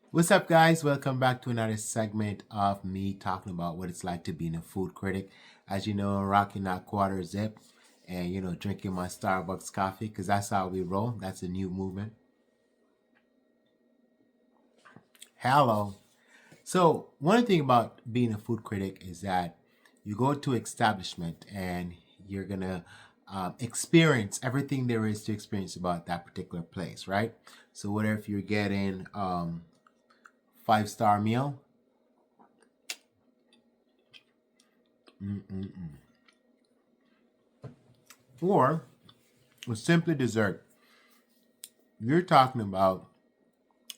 What's up, guys? Welcome back to another segment of me talking about what it's like to be a food critic. As you know, I'm rocking that quarter zip and, drinking my Starbucks coffee because that's how we roll. That's a new movement. Hello. So, one thing about being a food critic is that you go to establishment and you're going to experience everything there is to experience about that particular place, right? So, whether if you're getting five-star meal, mm-mm-mm. or simply dessert, you're talking about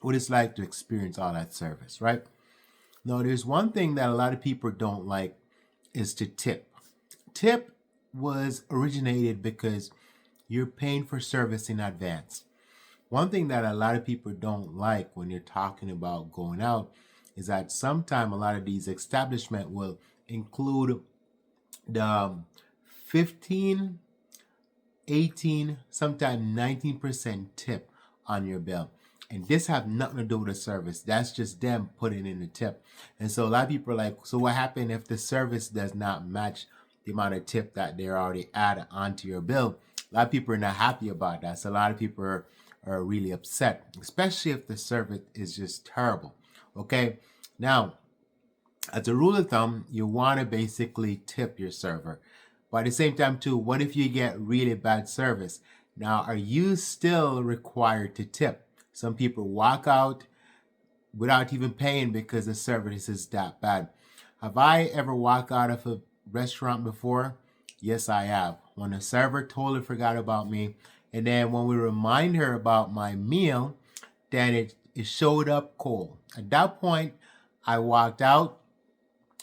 what it's like to experience all that service, right? Now, there's one thing that a lot of people don't like is to tip. Tip was originated because you're paying for service in advance. One thing that a lot of people don't like when you're talking about going out is that sometimes a lot of these establishments will include the 15, 18, sometimes 19% tip on your bill. And this have nothing to do with the service. That's just them putting in the tip. And so a lot of people are like, so what happened if the service does not match the amount of tip that they're already added onto your bill? A lot of people are not happy about that. So a lot of people are really upset, especially if the service is just terrible. Okay. Now, as a rule of thumb, you want to basically tip your server. But at the same time, too, what if you get really bad service? Now, are you still required to tip? Some people walk out without even paying because the service is that bad. Have I ever walked out of a restaurant before? Yes, I have. When the server totally forgot about me, and then when we remind her about my meal, then it showed up cold. At that point, I walked out.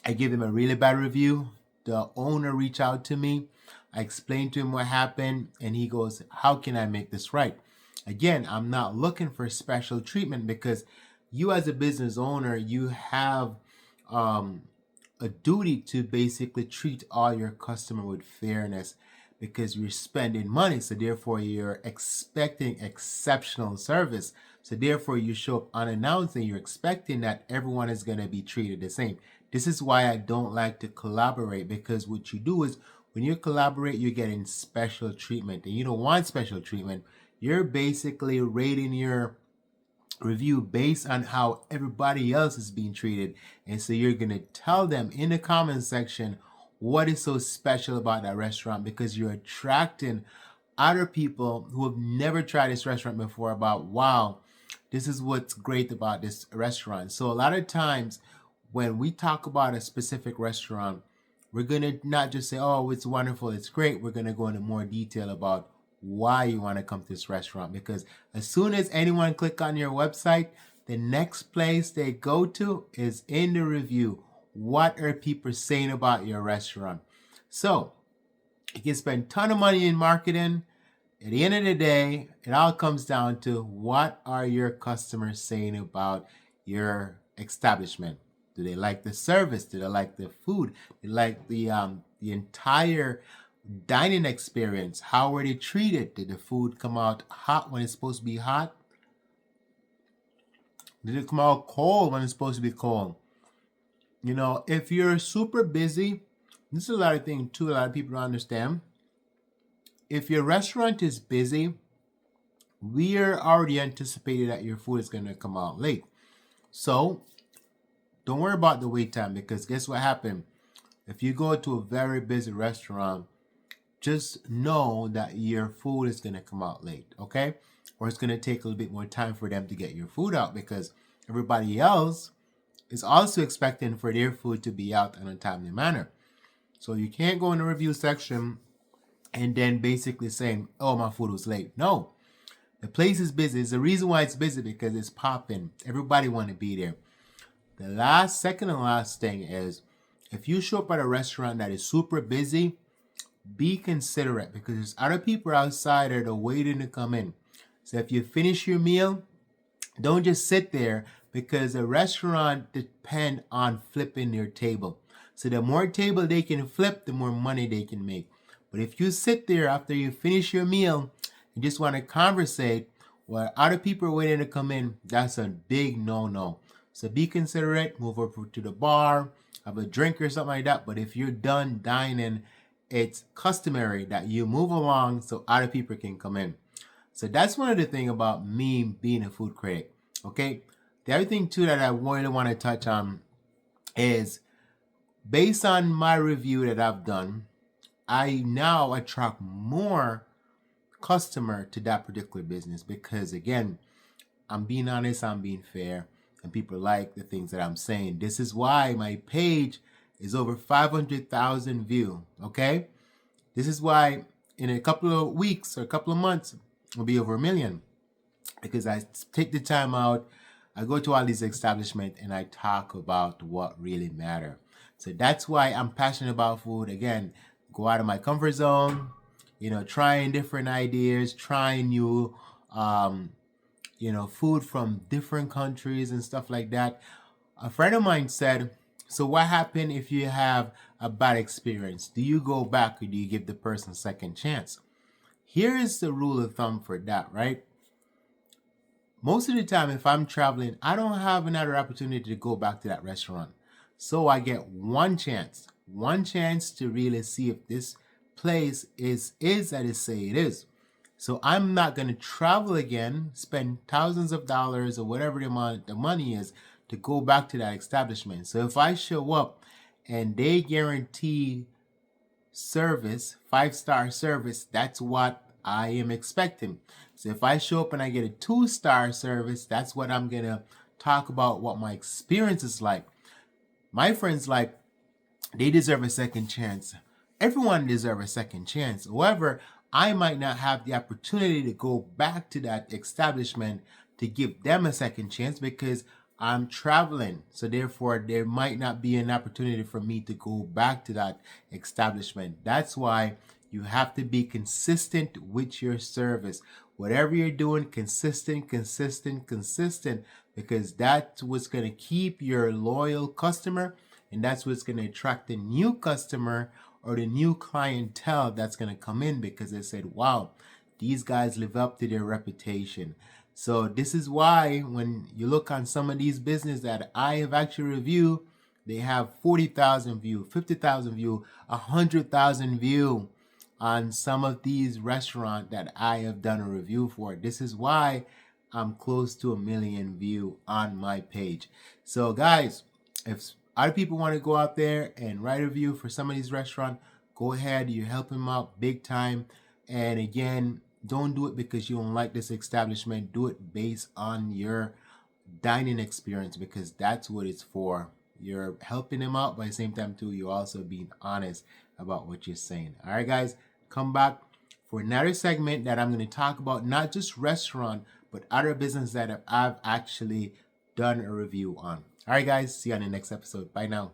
I gave him a really bad review. The owner reached out to me. I explained to him what happened, and he goes, "How can I make this right?" Again, I'm not looking for special treatment because you, as a business owner, you have um, a duty to basically treat all your customer with fairness because you're spending money. So therefore, you're expecting exceptional service. So therefore, you show up unannounced and you're expecting that everyone is going to be treated the same. This is why I don't like to collaborate, because what you do is when you collaborate, you're getting special treatment, and you don't want special treatment. You're basically rating your review based on how everybody else is being treated. And so you're going to tell them in the comment section what is so special about that restaurant, because you're attracting other people who have never tried this restaurant before about, wow, this is what's great about this restaurant. So a lot of times when we talk about a specific restaurant, we're going to not just say, oh, it's wonderful, it's great. We're going to go into more detail about why you want to come to this restaurant, because as soon as anyone click on your website, the next place they go to is in the review. What are people saying about your restaurant? So you can spend a ton of money in marketing. At the end of the day, it all comes down to what are your customers saying about your establishment. Do they like the service? Do they like the food? Do they like the entire dining experience? How were they treated? Did the food come out hot when it's supposed to be hot? Did it come out cold when it's supposed to be cold? If you're super busy, this is a lot of things too, a lot of people don't understand. If your restaurant is busy, we are already anticipating that your food is going to come out late. So don't worry about the wait time, because guess what happened? If you go to a very busy restaurant, just know that your food is going to come out late, okay? Or it's going to take a little bit more time for them to get your food out, because everybody else is also expecting for their food to be out in a timely manner. So you can't go in the review section and then basically saying, oh, my food was late. No, the place is busy. It's the reason why it's busy, because it's popping. Everybody want to be there. The second and last thing is, if you show up at a restaurant that is super busy, be considerate, because there's other people outside that are waiting to come in. So if you finish your meal, don't just sit there, because a restaurant depend on flipping their table. So the more table they can flip, the more money they can make. But if you sit there after you finish your meal and just want to conversate, Where other people are waiting to come in, that's a big no-no. So be considerate, move over to the bar, have a drink or something like that. But if you're done dining, it's customary that you move along so other people can come in. So that's one of the things about me being a food critic. Okay. The other thing too that I really want to touch on is based on my review that I've done, I now attract more customer to that particular business because again, I'm being honest, I'm being fair, and people like the things that I'm saying. This is why my page is over 500,000 view. Okay, this is why in a couple of weeks or a couple of months it'll be over 1 million because I take the time out. I go to all these establishments and I talk about what really matter. So that's why I'm passionate about food. Again, go out of my comfort zone, trying different ideas, trying new, food from different countries and stuff like that. A friend of mine said, so what happened if you have a bad experience? Do you go back or do you give the person a second chance? Here is the rule of thumb for that, right? Most of the time, if I'm traveling, I don't have another opportunity to go back to that restaurant. So I get one chance to really see if this place is as they say it is. So I'm not going to travel again, spend thousands of dollars or whatever the money is to go back to that establishment. So if I show up and they guarantee service, 5-star service, that's what I am expecting. So if I show up and I get a 2-star service, that's what I'm going to talk about what my experience is like. My friends they deserve a second chance. Everyone deserves a second chance. However, I might not have the opportunity to go back to that establishment to give them a second chance because I'm traveling. So therefore, there might not be an opportunity for me to go back to that establishment. That's why you have to be consistent with your service. Whatever you're doing, consistent, because that's what's going to keep your loyal customer, and that's what's going to attract the new customer or the new clientele that's going to come in because they said, wow, these guys live up to their reputation. So this is why when you look on some of these businesses that I have actually reviewed, they have 40,000 view, 50,000 view, 100,000 view on some of these restaurants that I have done a review for. This is why I'm close to 1 million view on my page. So guys, if other people want to go out there and write a review for some of these restaurants, go ahead. You help them out big time. And again, don't do it because you don't like this establishment. Do it based on your dining experience because that's what it's for. You're helping them out, but at the same time too, you're also being honest about what you're saying. All right, guys, come back for another segment that I'm going to talk about not just restaurant, but other business that I've actually done a review on. All right, guys, see you on the next episode. Bye now.